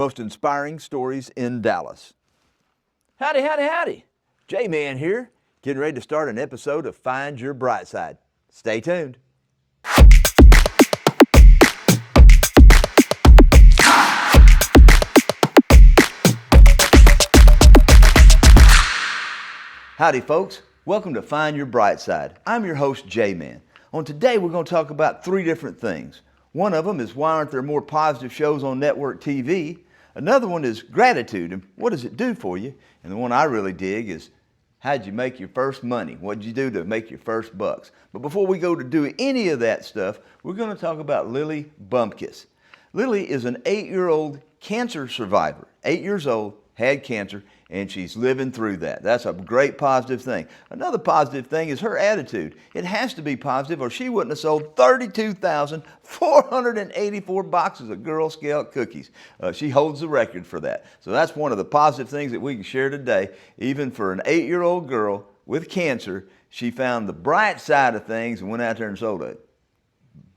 Most inspiring stories in Dallas. Howdy, howdy, howdy. J-Man here, getting ready to start an episode of Find Your Brightside. Stay tuned. Howdy, folks. Welcome to Find Your Brightside. I'm your host, J-Man. On today, we're going to talk about three different things. One of them is why aren't there more positive shows on network TV? Another one is gratitude and what does it do for you? And the one I really dig is how'd you make your first money? What'd you do to make your first bucks? But before we go to do any of that stuff, we're going to talk about Lily Bumpkus. Lily is an 8-year-old cancer survivor. 8 years old, had cancer, and she's living through that. That's a great positive thing. Another positive thing is her attitude. It has to be positive or she wouldn't have sold 32,484 boxes of Girl Scout cookies. She holds the record for that. So that's one of the positive things that we can share today. Even for an 8-year-old girl with cancer, she found the bright side of things and went out there and sold a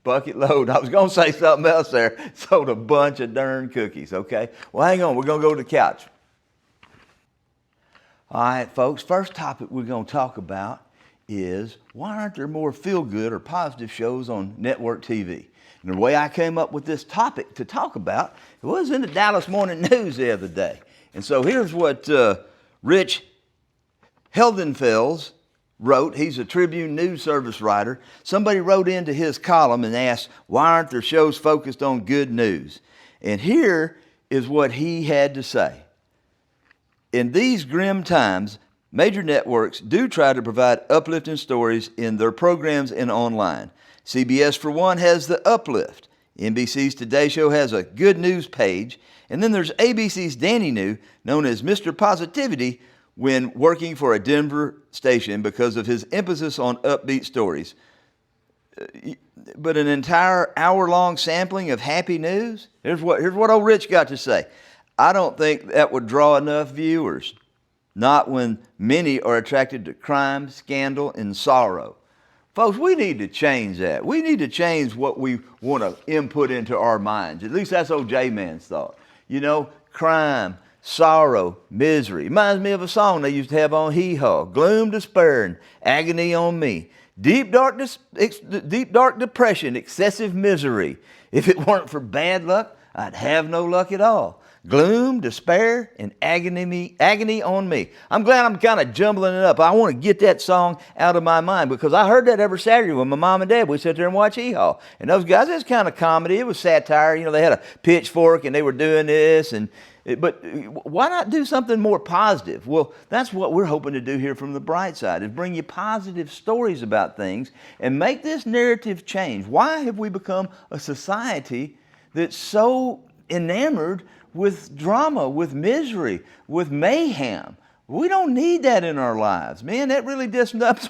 bucket load. I was going to say something else there. Sold a bunch of darn cookies, okay? Well, hang on. We're going to go to the couch. All right, folks, first topic we're going to talk about is why aren't there more feel-good or positive shows on network TV? And the way I came up with this topic to talk about, it was in the Dallas Morning News the other day. And so here's what Rich Heldenfels wrote. He's a Tribune News Service writer. Somebody wrote into his column and asked, why aren't there shows focused on good news? And here is what he had to say. In these grim times, major networks do try to provide uplifting stories in their programs and online. CBS, for one, has The Uplift. NBC's Today Show has a good news page. And then there's ABC's Danny New, known as Mr. Positivity, when working for a Denver station because of his emphasis on upbeat stories. But an entire hour-long sampling of happy news? Here's what old Rich got to say. I don't think that would draw enough viewers, not when many are attracted to crime, scandal, and sorrow. Folks, we need to change that. We need to change what we want to input into our minds. At least that's old J-Man's thought. You know, crime, sorrow, misery. Reminds me of a song they used to have on Hee Haw. Gloom, despair, and agony on me. Deep dark depression, excessive misery. If it weren't for bad luck, I'd have no luck at all. Gloom, despair, and agony on me. I'm glad I'm kind of jumbling it up. I want to get that song out of my mind because I heard that every Saturday with my mom and dad. We sit there and watch Hee Haw. And those guys, it's kind of comedy. It was satire. You know, they had a pitchfork and they were doing this. But why not do something more positive? Well, that's what we're hoping to do here from the Bright Side, is bring you positive stories about things and make this narrative change. Why have we become a society that's so enamored with drama, with misery, with mayhem? We don't need that in our lives. Man, that really disrupts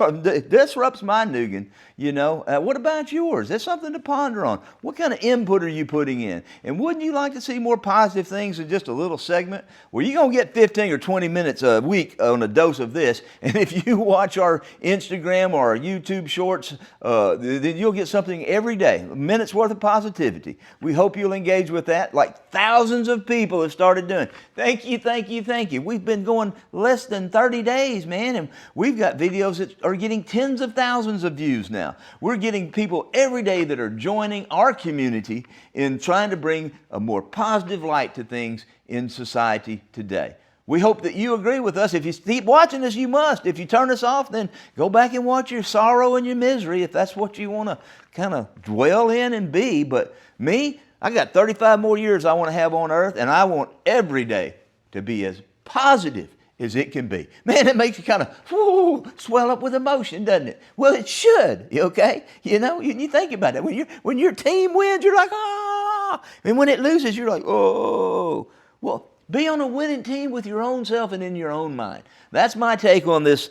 my noggin, you know. What about yours? That's something to ponder on. What kind of input are you putting in? And wouldn't you like to see more positive things in just a little segment? Well, you're going to get 15 or 20 minutes a week on a dose of this. And if you watch our Instagram or our YouTube shorts, then you'll get something every day, a minute's worth of positivity. We hope you'll engage with that like thousands of people have started doing. Thank you, thank you, thank you. We've been going less than 30 days, man, and we've got videos that are getting tens of thousands of views now. We're getting people every day that are joining our community in trying to bring a more positive light to things in society today. We hope that you agree with us. If you keep watching us, you must. If you turn us off, then go back and watch your sorrow and your misery if that's what you want to kind of dwell in and be. But me, I got 35 more years I want to have on earth, and I want every day to be as positive as it can be. Man, it makes you kind of swell up with emotion, doesn't it? Well, it should, okay? You know, you think about it. When your team wins, you're like, ah. And when it loses, you're like, oh. Well, be on a winning team with your own self and in your own mind. That's my take on this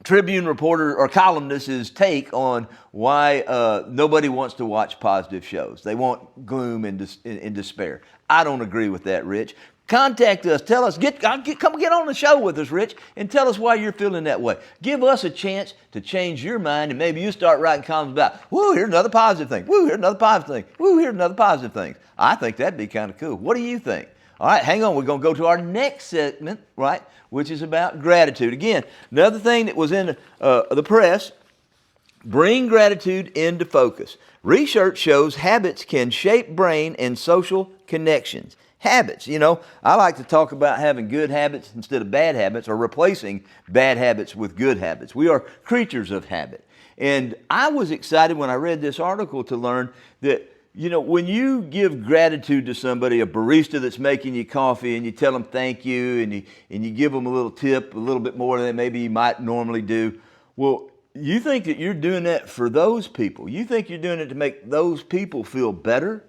Tribune reporter or columnist's take on why nobody wants to watch positive shows. They want gloom and despair. I don't agree with that, Rich. Contact us. Tell us, come get on the show with us, Rich, and tell us why you're feeling that way. Give us a chance to change your mind, and maybe you start writing columns about, woo, here's another positive thing. Woo, here's another positive thing. Woo, here's another positive thing. I think that'd be kind of cool. What do you think? All right, hang on. We're going to go to our next segment, right, which is about gratitude. Again, another thing that was in the press, bring gratitude into focus. Research shows habits can shape brain and social connections. Habits, I like to talk about having good habits instead of bad habits, or replacing bad habits with good habits. We are creatures of habit. And I was excited when I read this article to learn that, when you give gratitude to somebody, a barista that's making you coffee, and you tell them thank you, and you give them a little tip, a little bit more than maybe you might normally do, well, you think that you're doing that for those people. You think you're doing it to make those people feel better.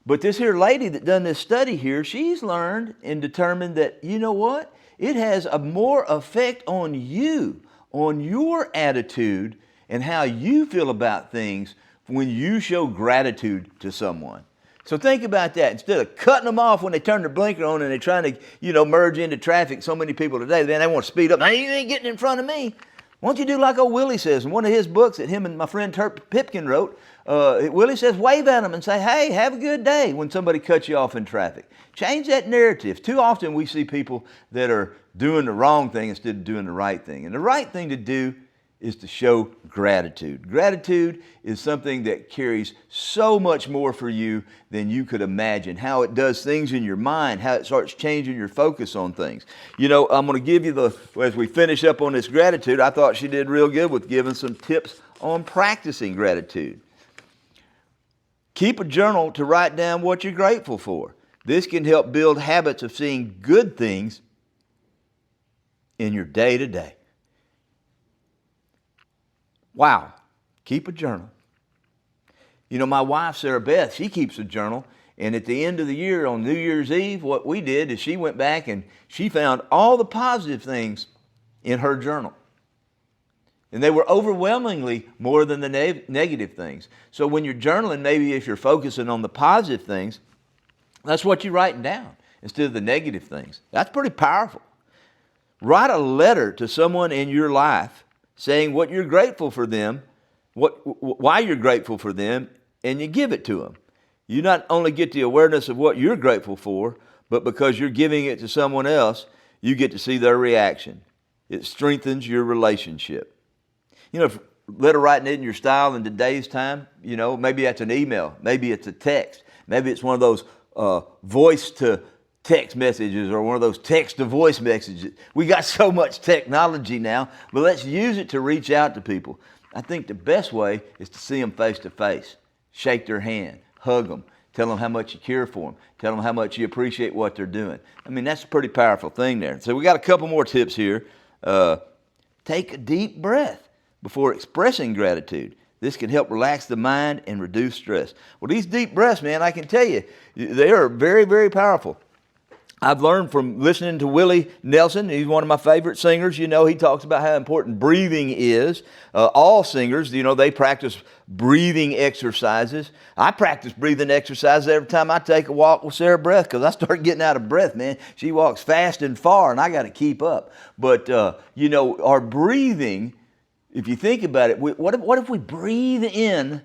But this here lady that done this study here, she's learned and determined that, you know what? It has a more effect on you, on your attitude and how you feel about things when you show gratitude to someone. So think about that. Instead of cutting them off when they turn their blinker on and they're trying to, merge into traffic, so many people today, then they want to speed up. Now, you ain't getting in front of me. Why don't you do like old Willie says in one of his books that him and my friend Turp Pipkin wrote? Willie says, wave at them and say, hey, have a good day when somebody cuts you off in traffic. Change that narrative. Too often we see people that are doing the wrong thing instead of doing the right thing. And the right thing to do is to show gratitude. Gratitude is something that carries so much more for you than you could imagine. How it does things in your mind, how it starts changing your focus on things. I'm going to give you as we finish up on this gratitude, I thought she did real good with giving some tips on practicing gratitude. Keep a journal to write down what you're grateful for. This can help build habits of seeing good things in your day-to-day. Wow. Keep a journal. My wife, Sarah Beth, she keeps a journal. And at the end of the year, on New Year's Eve, what we did is she went back and she found all the positive things in her journal. And they were overwhelmingly more than the negative things. So when you're journaling, maybe if you're focusing on the positive things, that's what you're writing down instead of the negative things. That's pretty powerful. Write a letter to someone in your life saying what you're grateful for them, why you're grateful for them, and you give it to them. You not only get the awareness of what you're grateful for, but because you're giving it to someone else, you get to see their reaction. It strengthens your relationship. Letter writing it in your style in today's time, maybe that's an email, maybe it's a text, maybe it's one of those voice to text messages or one of those text to voice messages. We got so much technology now, but let's use it to reach out to people. I think the best way is to see them face to face, shake their hand, hug them, tell them how much you care for them, tell them how much you appreciate what they're doing. That's a pretty powerful thing there. So we got a couple more tips here. Take a deep breath before expressing gratitude. This can help relax the mind and reduce stress. Well, these deep breaths, man, I can tell you, they are very, very powerful. I've learned from listening to Willie Nelson. He's one of my favorite singers. He talks about how important breathing is. All singers, they practice breathing exercises. I practice breathing exercises every time I take a walk with Sarah Breath because I start getting out of breath, man. She walks fast and far, and I got to keep up. But, our breathing, if you think about it, what if we breathe in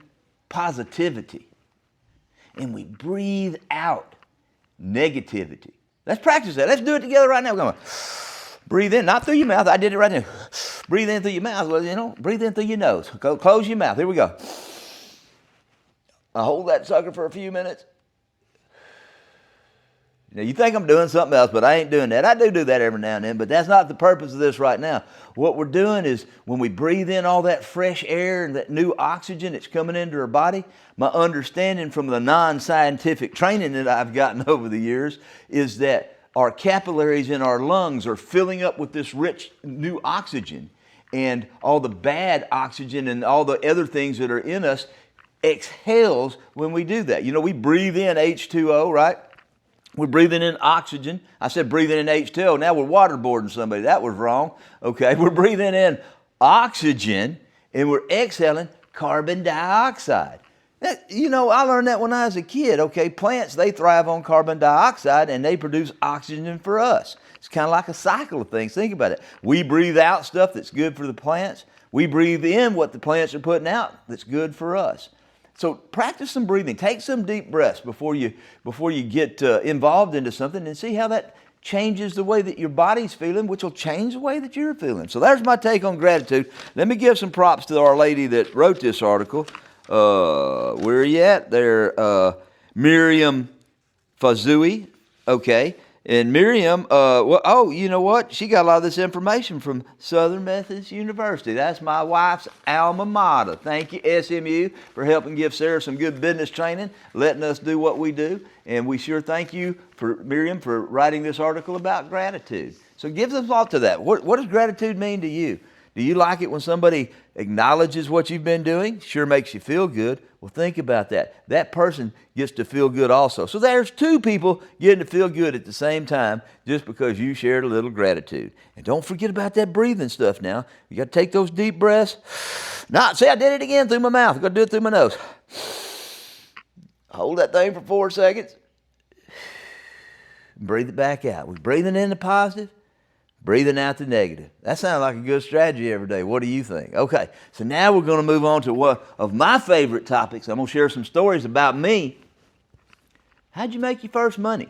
positivity and we breathe out negativity? Let's practice that. Let's do it together right now. We're going to breathe in, not through your mouth. I did it right now. Breathe in through your mouth. Well, breathe in through your nose. Close your mouth. Here we go. I hold that sucker for a few minutes. You think I'm doing something else, but I ain't doing that. I do that every now and then, but that's not the purpose of this right now. What we're doing is when we breathe in all that fresh air and that new oxygen that's coming into our body, my understanding from the non-scientific training that I've gotten over the years is that our capillaries in our lungs are filling up with this rich new oxygen, and all the bad oxygen and all the other things that are in us exhales when we do that. We breathe in H2O, right? We're breathing in oxygen. I said breathing in H2O. Now we're waterboarding somebody. That was wrong. Okay, we're breathing in oxygen and we're exhaling carbon dioxide. I learned that when I was a kid. Okay, plants, they thrive on carbon dioxide and they produce oxygen for us. It's kind of like a cycle of things. Think about it. We breathe out stuff that's good for the plants. We breathe in what the plants are putting out that's good for us. So practice some breathing. Take some deep breaths before you get involved into something, and see how that changes the way that your body's feeling, which will change the way that you're feeling. So there's my take on gratitude. Let me give some props to our lady that wrote this article. Where are you at? There, Miriam Fazui. Okay. And Miriam, you know what? She got a lot of this information from Southern Methodist University. That's my wife's alma mater. Thank you, SMU, for helping give Sarah some good business training, letting us do what we do. And we sure thank you, Miriam, for writing this article about gratitude. So give some thought to that. What does gratitude mean to you? Do you like it when somebody acknowledges what you've been doing? Sure makes you feel good. Well, think about that. That person gets to feel good also. So there's two people getting to feel good at the same time just because you shared a little gratitude. And don't forget about that breathing stuff now. You got to take those deep breaths. See, I did it again through my mouth. I've got to do it through my nose. Hold that thing for 4 seconds. Breathe it back out. We're breathing in the positive. Breathing out the negative. That sounds like a good strategy every day. What do you think? Okay, so now we're going to move on to one of my favorite topics. I'm going to share some stories about me. How'd you make your first money?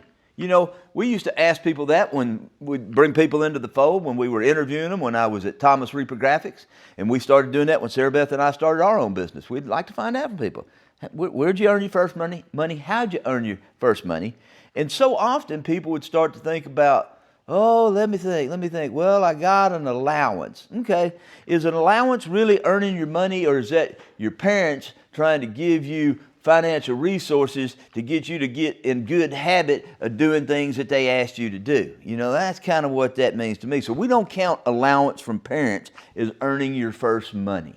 We used to ask people that when we'd bring people into the fold, when we were interviewing them, when I was at Thomas Reprographics, and we started doing that when Sarah Beth and I started our own business. We'd like to find out from people. Where'd you earn your first money? How'd you earn your first money? And so often people would start to think about, let me think. Well, I got an allowance. Okay. Is an allowance really earning your money, or is that your parents trying to give you financial resources to get you to get in good habit of doing things that they asked you to do? That's kind of what that means to me. So we don't count allowance from parents as earning your first money.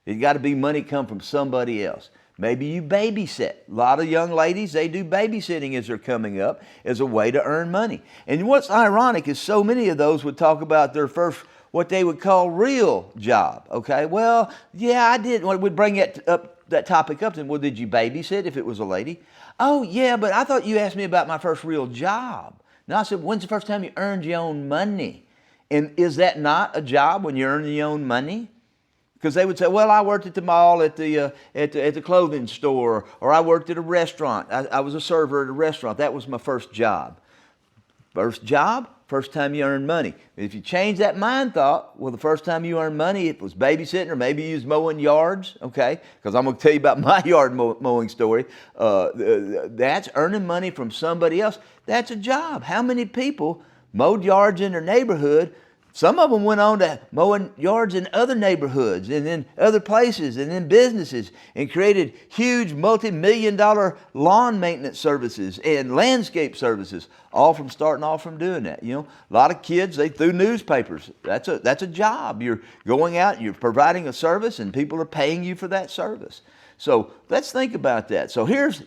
It's got to be money come from somebody else. Maybe you babysit. A lot of young ladies, they do babysitting as they're coming up as a way to earn money. And what's ironic is so many of those would talk about their first, what they would call real job. Okay, well, yeah, I did. We'd bring that topic up, and well, did you babysit if it was a lady? Oh, yeah, but I thought you asked me about my first real job. No, I said, when's the first time you earned your own money? And is that not a job when you're earning your own money? Because they would say, well, I worked at the mall at the clothing store, or I worked at a restaurant. I was a server at a restaurant. That was my first job. First job, first time you earned money. If you change that mind thought, well, the first time you earned money, it was babysitting, or maybe you was mowing yards, okay? Because I'm going to tell you about my yard mowing story. That's earning money from somebody else. That's a job. How many people mowed yards in their neighborhood? Some of them went on to mowing yards in other neighborhoods and in other places and in businesses, and created huge multi-million-dollar lawn maintenance services and landscape services, all from starting off from doing that. A lot of kids, they threw newspapers. That's a job. You're going out, you're providing a service, and people are paying you for that service. So let's think about that. So here's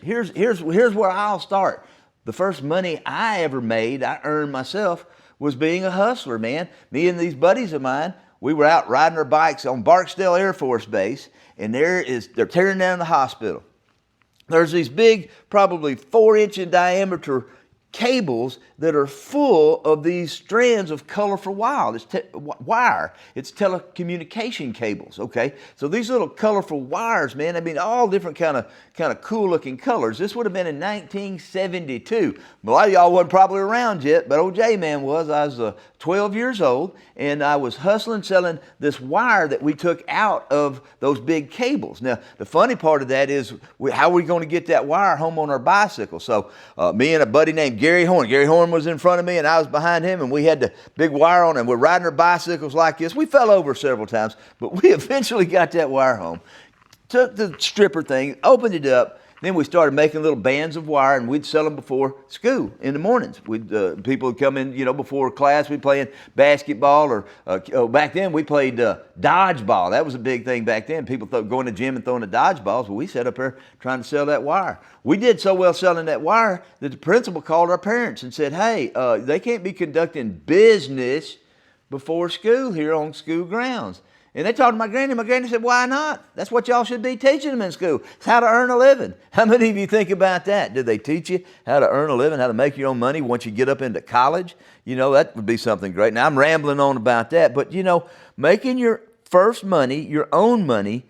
where I'll start. The first money I ever made, I earned myself, was being a hustler, man. Me and these buddies of mine, we were out riding our bikes on Barksdale Air Force Base, and they're tearing down the hospital. There's these big, probably 4-inch in diameter cables that are full of these strands of colorful wire. It's telecommunication cables, okay? So these little colorful wires, man, all different kind of cool looking colors. This would have been in 1972. A lot of y'all wasn't probably around yet, but old J-Man was. I was 12 years old, and I was hustling, selling this wire that we took out of those big cables. Now, the funny part of that is, how are we going to get that wire home on our bicycle? So me and a buddy named Gary Horn. Gary Horn was in front of me, and I was behind him, and we had the big wire on, and we're riding our bicycles like this. We fell over several times, but we eventually got that wire home. Took the stripper thing, opened it up. Then we started making little bands of wire, and we'd sell them before school in the mornings. People would come in, before class. We'd play basketball, or back then we played dodgeball. That was a big thing back then. People going to the gym and throwing the dodgeballs. Well, we sat up there trying to sell that wire. We did so well selling that wire that the principal called our parents and said, hey, they can't be conducting business before school here on school grounds. And they talked to my granny. My granny said, why not? That's what y'all should be teaching them in school. It's how to earn a living. How many of you think about that? Did they teach you how to earn a living, how to make your own money once you get up into college? You know, that would be something great. Now, I'm rambling on about that. But, you know, making your first money, your own money,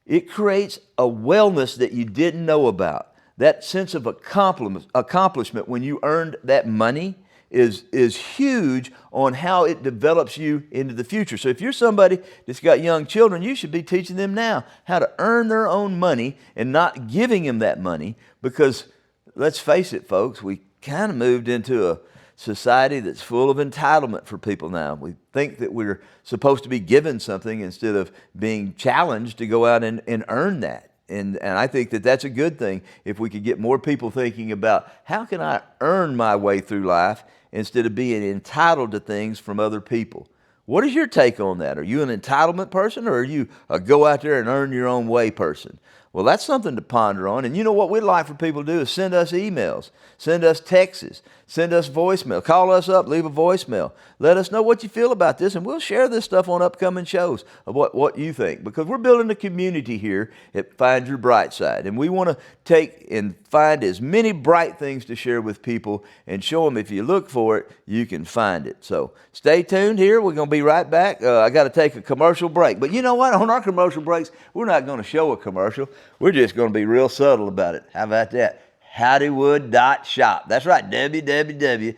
it creates a wellness that you didn't know about. That sense of accomplishment when you earned that money is huge on how it develops you into the future. So if you're somebody that's got young children, you should be teaching them now how to earn their own money and not giving them that money, because let's face it, folks, we kind of moved into a society that's full of entitlement for people now. We think that we're supposed to be given something instead of being challenged to go out and earn that. And I think that that's a good thing if we could get more people thinking about how can I earn my way through life instead of being entitled to things from other people. What is your take on that? Are you an entitlement person, or are you a go out there and earn your own way person? Well, that's something to ponder on. And you know what we'd like for people to do is send us emails, send us texts, send us voicemail, call us up, leave a voicemail. Let us know what you feel about this, and we'll share this stuff on upcoming shows of what you think. Because we're building a community here at Find Your Brightside, and we want to take and find as many bright things to share with people and show them if you look for it, you can find it. So stay tuned here. We're going to be right back. I got to take a commercial break. But you know what? On our commercial breaks, we're not going to show a commercial. We're just going to be real subtle about it. How about that? Howdywood.shop. That's right, www.howdywood.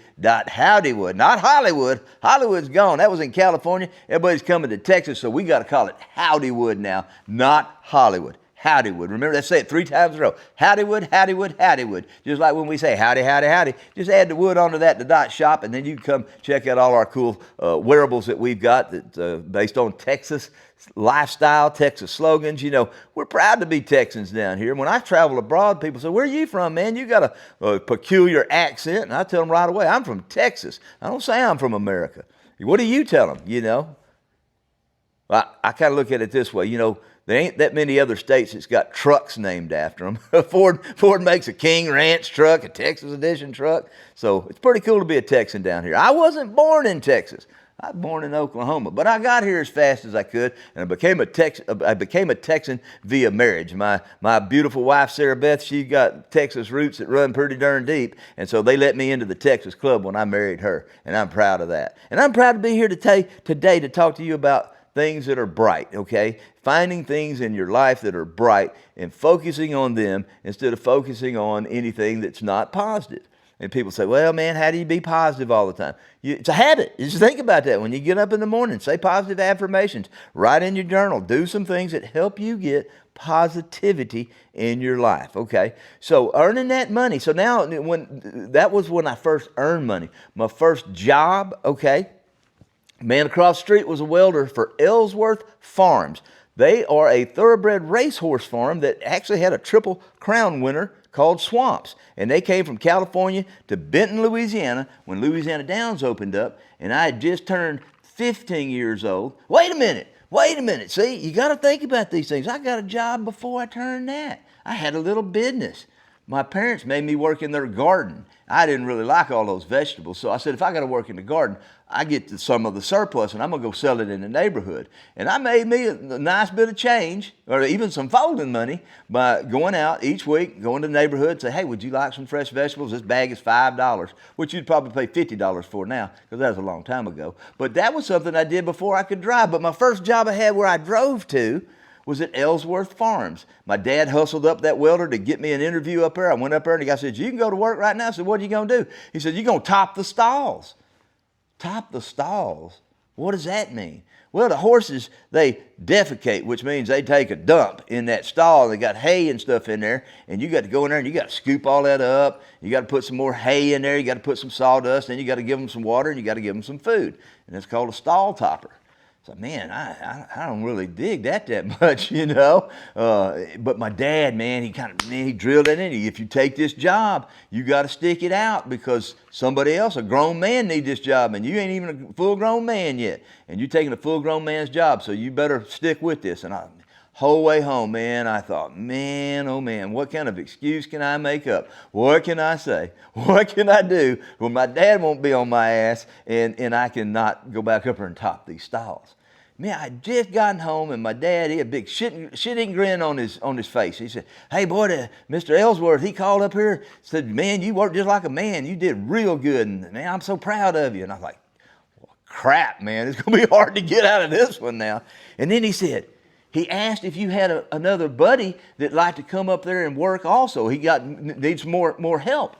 Not Hollywood. Hollywood's gone. That was in California. Everybody's coming to Texas, so we got to call it Howdywood now, not Hollywood. Howdywood. Remember, let's say it 3 times in a row. Howdywood, Howdywood, Howdywood. Just like when we say howdy, howdy, howdy. Just add the wood onto that, the .shop, and then you can come check out all our cool wearables that we've got that based on Texas lifestyle, Texas slogans. You know, we're proud to be Texans down here. When I travel abroad, people say, where are you from, man? You got a peculiar accent. And I tell them right away, I'm from Texas. I don't say I'm from America. What do you tell them, you know? I kind of look at it this way, you know, there ain't that many other states that's got trucks named after them. Ford makes a King Ranch truck, a Texas Edition truck. So it's pretty cool to be a Texan down here. I wasn't born in Texas. I was born in Oklahoma, but I got here as fast as I could, and I became a Texan via marriage. My beautiful wife, Sarah Beth, she got Texas roots that run pretty darn deep, and so they let me into the Texas club when I married her, and I'm proud of that. And I'm proud to be here today to talk to you about things that are bright, okay? Finding things in your life that are bright and focusing on them instead of focusing on anything that's not positive. And people say, well, man, how do you be positive all the time? It's a habit. Just think about that. When you get up in the morning, say positive affirmations. Write in your journal. Do some things that help you get positivity in your life, okay? So earning that money. So now, that was when I first earned money. My first job, okay? Man across the street was a welder for Ellsworth Farms. They are a thoroughbred racehorse farm that actually had a Triple Crown winner called Swamps. And they came from California to Benton, Louisiana when Louisiana Downs opened up. And I had just turned 15 years old. Wait a minute. See, you got to think about these things. I got a job before I turned that. I had a little business. My parents made me work in their garden. I didn't really like all those vegetables, so I said, if I got to work in the garden, I get some of the surplus, and I'm going to go sell it in the neighborhood. And I made me a nice bit of change, or even some folding money, by going out each week, going to the neighborhood and say, hey, would you like some fresh vegetables? This bag is $5, which you'd probably pay $50 for now, because that was a long time ago. But that was something I did before I could drive. But my first job I had where I drove to was at Ellsworth Farms. My dad hustled up that welder to get me an interview up there. I went up there and the guy said, you can go to work right now. I said, what are you going to do? He said, you're going to top the stalls. Top the stalls? What does that mean? Well, the horses, they defecate, which means they take a dump in that stall. They got hay and stuff in there, and you got to go in there and you got to scoop all that up. You got to put some more hay in there. You got to put some sawdust, and you got to give them some water, and you got to give them some food. And it's called a stall topper. So, man, I don't really dig that much, you know. But my dad, man, he drilled it in you. If you take this job, you got to stick it out because somebody else, a grown man, need this job, and you ain't even a full-grown man yet. And you're taking a full-grown man's job, so you better stick with this. And whole way home, man, I thought, man, oh man, what kind of excuse can I make up? What can I say? What can I do when my dad won't be on my ass and I cannot go back up there and top these stalls? Man, I just gotten home, and my dad, he had a big shitting grin on his face. He said, hey, boy, Mr. Ellsworth, he called up here, said, man, you worked just like a man. You did real good, and man, I'm so proud of you. And I was like, well, crap, man, it's going to be hard to get out of this one now. And then he said, he asked if you had another buddy that'd like to come up there and work also. He needs more help.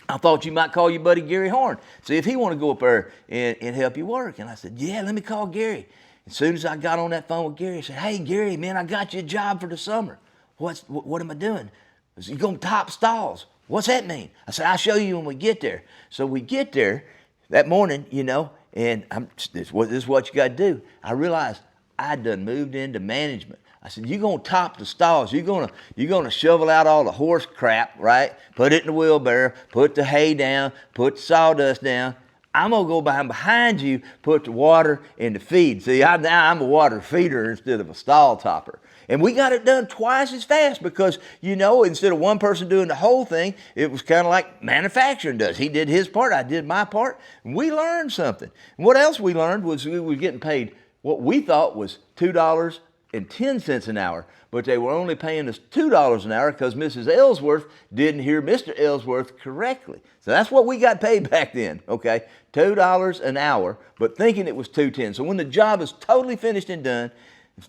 I thought you might call your buddy Gary Horn, see if he want to go up there and help you work. And I said, yeah, let me call Gary. As soon as I got on that phone with Gary, I said, hey, Gary, man, I got you a job for the summer. What am I doing? He said, you're going to top stalls. What's that mean? I said, I'll show you when we get there. So we get there that morning, you know, and this is what you got to do. I realized I'd done moved into management. I said, you're going to top the stalls. You're going to shovel out all the horse crap, right? Put it in the wheelbarrow, put the hay down, put the sawdust down. I'm going to go behind you, put the water and the feed. See, now I'm a water feeder instead of a stall topper. And we got it done twice as fast because, you know, instead of one person doing the whole thing, it was kind of like manufacturing does. He did his part, I did my part, and we learned something. And what else we learned was we were getting paid what we thought was $2.10 an hour, but they were only paying us $2 an hour because Mrs. Ellsworth didn't hear Mr. Ellsworth correctly. So that's what we got paid back then, okay? $2 an hour, but thinking it was $2.10. So when the job is totally finished and done,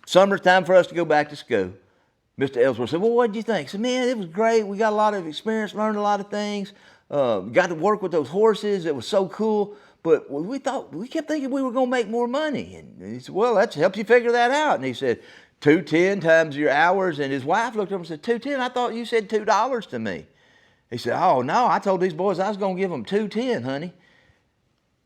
summertime for us to go back to school, Mr. Ellsworth said, well, what did you think? I said, man, it was great. We got a lot of experience, learned a lot of things, got to work with those horses. It was so cool. But we kept thinking we were going to make more money. And he said, well, that helps you figure that out. And he said, $2.10 times your hours. And his wife looked at him and said, $2.10? I thought you said $2 to me. He said, oh, no, I told these boys I was going to give them $2.10, honey.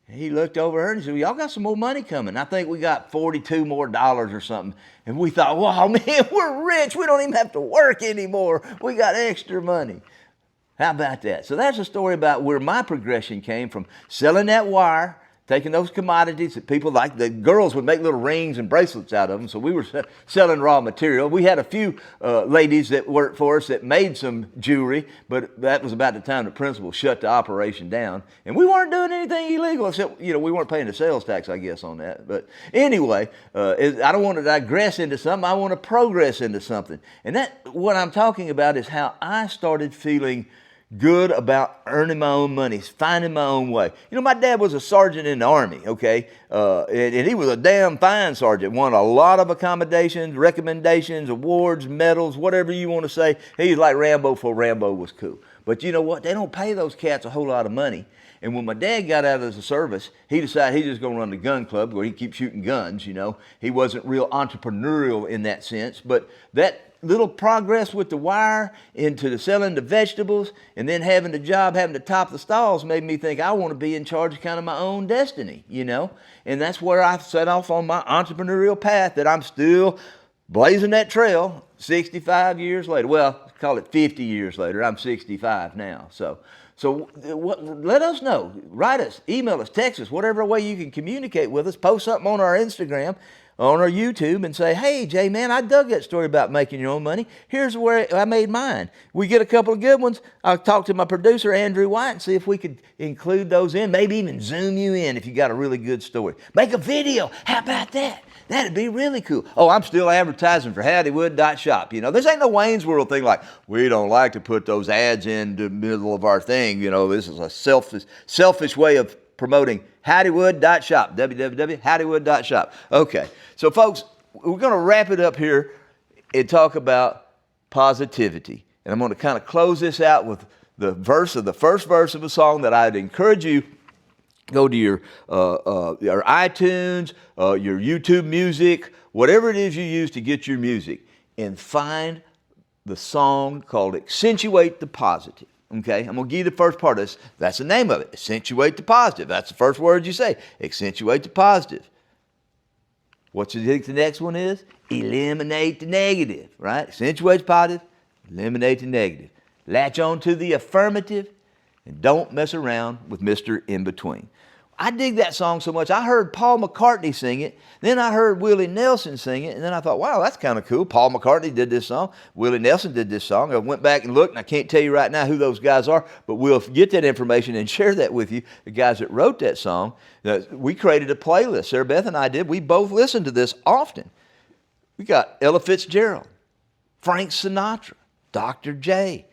And he looked over her and he said, well, y'all got some more money coming. I think we got $42 more or something. And we thought, wow, man, we're rich. We don't even have to work anymore. We got extra money. How about that? So that's a story about where my progression came from, selling that wire, taking those commodities that people like. The girls would make little rings and bracelets out of them, so we were selling raw material. We had a few ladies that worked for us that made some jewelry, but that was about the time the principal shut the operation down. And we weren't doing anything illegal, except, you know, we weren't paying the sales tax, I guess, on that. But anyway, I don't want to digress into something. I want to progress into something. And what I'm talking about is how I started feeling good about earning my own money, finding my own way. You know, my dad was a sergeant in the Army, okay? And he was a damn fine sergeant, won a lot of accommodations, recommendations, awards, medals, whatever you want to say. He was like Rambo before Rambo was cool. But you know what? They don't pay those cats a whole lot of money. And when my dad got out of the service, he decided he's just going to run the gun club where he keeps shooting guns, you know. He wasn't real entrepreneurial in that sense, but that little progress with the wire into the selling the vegetables and then having the job, having to top the stalls made me think I want to be in charge of kind of my own destiny, you know. And that's where I set off on my entrepreneurial path that I'm still blazing that trail 65 years later. Well, call it 50 years later. I'm 65 now. So let us know. Write us, email us, text us, whatever way you can communicate with us. Post something on our Instagram, on our YouTube, and say, hey, Jay, man, I dug that story about making your own money. Here's where I made mine. We get a couple of good ones. I'll talk to my producer, Andrew White, and see if we could include those in. Maybe even zoom you in if you got a really good story. Make a video. How about that? That'd be really cool. Oh, I'm still advertising for Howdywood.shop. You know, this ain't no Wayne's World thing like, we don't like to put those ads in the middle of our thing. You know, this is a selfish way of promoting Howdywood.shop, www.howdywood.shop. Okay, so folks, we're going to wrap it up here and talk about positivity. And I'm going to kind of close this out with the first verse of a song that I'd encourage you. Go to your iTunes, your YouTube music, whatever it is you use to get your music, and find the song called Accentuate the Positive. Okay, I'm going to give you the first part of this. That's the name of it. Accentuate the positive. That's the first word you say. Accentuate the positive. What do you think the next one is? Eliminate the negative, right? Accentuate the positive, eliminate the negative. Latch on to the affirmative, and don't mess around with Mr. In-Between. I dig that song so much. I heard Paul McCartney sing it. Then I heard Willie Nelson sing it. And then I thought, wow, that's kind of cool. Paul McCartney did this song. Willie Nelson did this song. I went back and looked, and I can't tell you right now who those guys are, but we'll get that information and share that with you, the guys that wrote that song. We created a playlist. Sarah Beth and I did. We both listened to this often. We got Ella Fitzgerald, Frank Sinatra, Dr. J,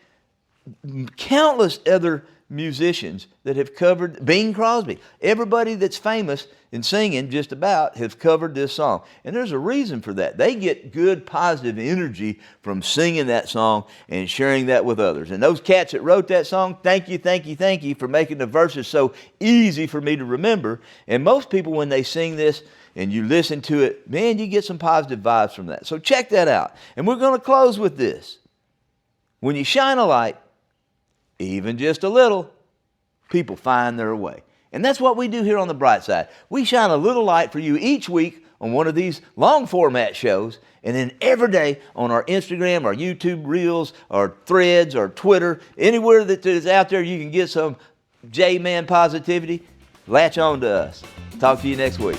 countless other musicians that have covered, Bing Crosby, everybody that's famous in singing just about has covered this song. And there's a reason for that. They get good positive energy from singing that song and sharing that with others. And those cats that wrote that song, thank you for making the verses so easy for me to remember. And most people, when they sing this and you listen to it, man, you get some positive vibes from that. So check that out. And we're going to close with this. When you shine a light, even just a little, people find their way. And that's what we do here on the Brightside. We shine a little light for you each week on one of these long format shows, and then every day on our Instagram, our YouTube Reels, our Threads, our Twitter, anywhere that is out there you can get some J-Man positivity, latch on to us. Talk to you next week.